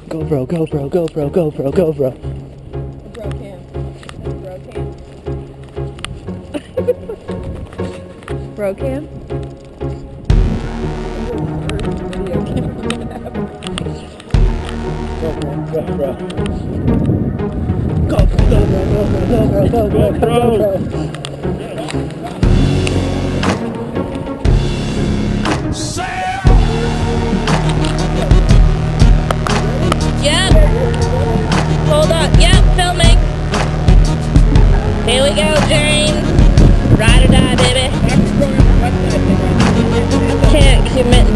GoPro, GoPro, GoPro, GoPro, GoPro. Bro cam. Bro cam. Bro cam? Video cam. GoPro, GoPro. GoPro, GoPro, GoPro, GoPro. Yep. Hold up. Yep, filming. Here we go, James. Ride or die, baby. Can't commit.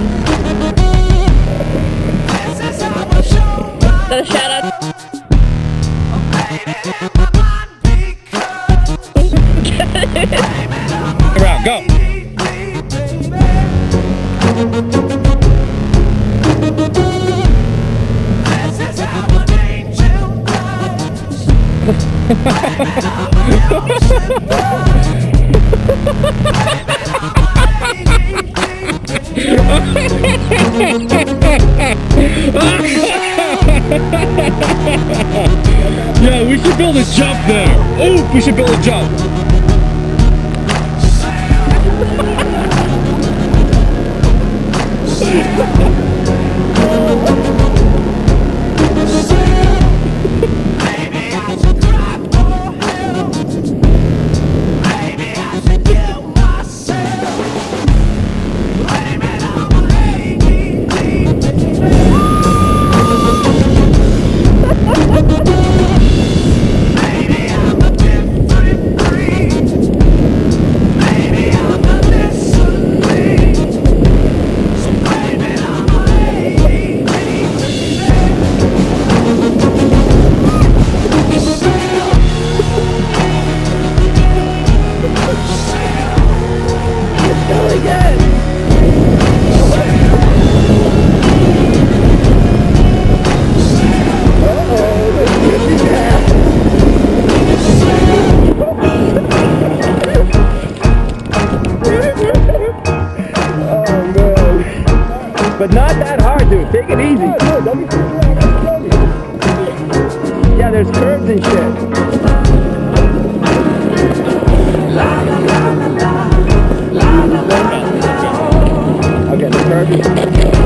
Got a shout out. Around, go. Yeah, we should build a jump there. Ooh, we should build a jump. But not that hard, dude. Take it easy. Yeah, there's curves and shit. Okay, the curve is...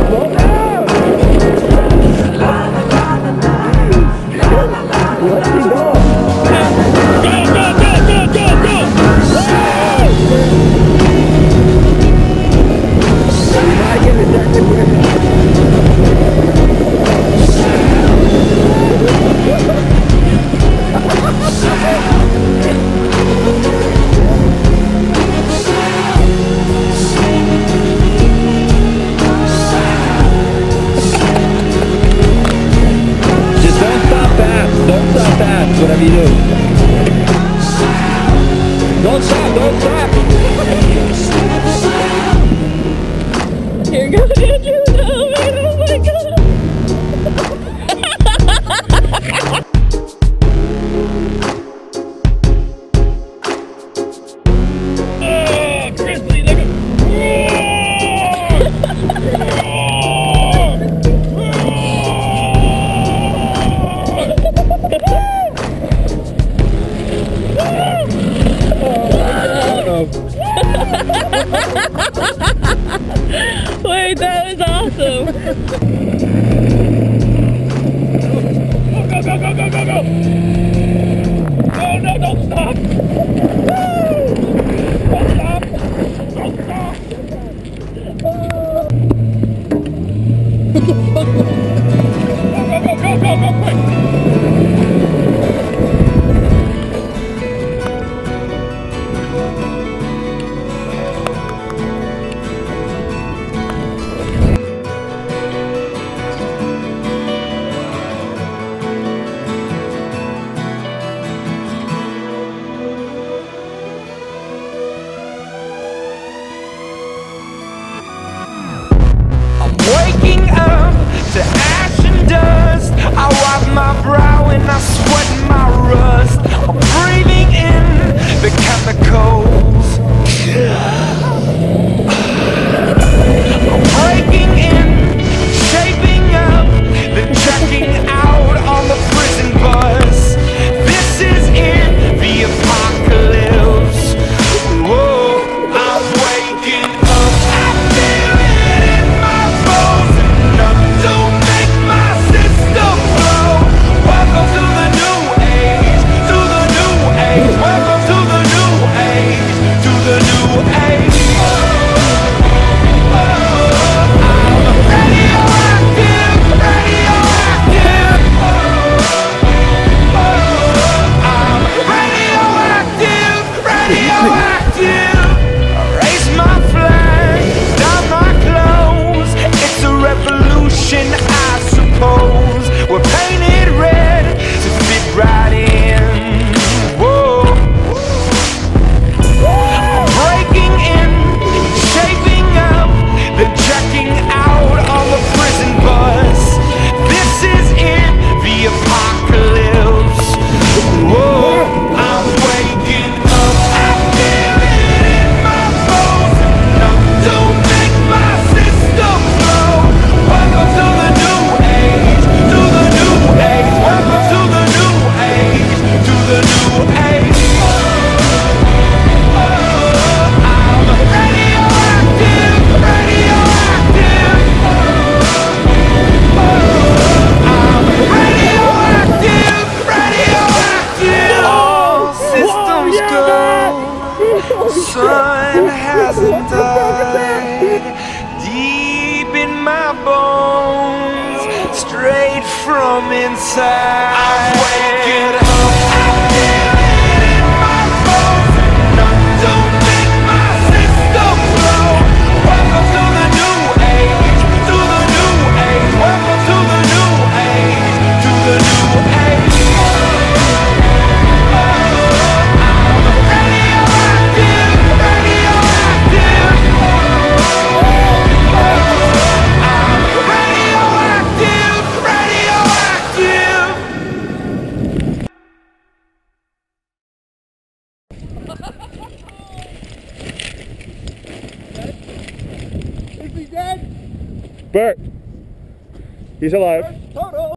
Slow down! Let's keep going. Go, go, go, go, go, go! You gotta get ejected with it. Just don't stop fast. Don't stop fast, whatever you do. Don't stop, don't stop. Here goes Andrew. Oh man, oh my god. Grizzly, look at... Wait, that was awesome. Go, go, go, go, go, go! No, no, don't stop! Don't stop! Don't stop! Go, go, go, go, go, quick! Waking up to ash and dust, I wipe my brow and I sweat my rust. I'm breathing in the chemicals. hasn't died. Deep in my bones, straight from inside. I'm waking up. I feel it in my bones. Enough to make my system blow. Welcome to the new age. To the new age. Welcome to the new age. To the new age. Is he dead? Bert, he's alive. Toto!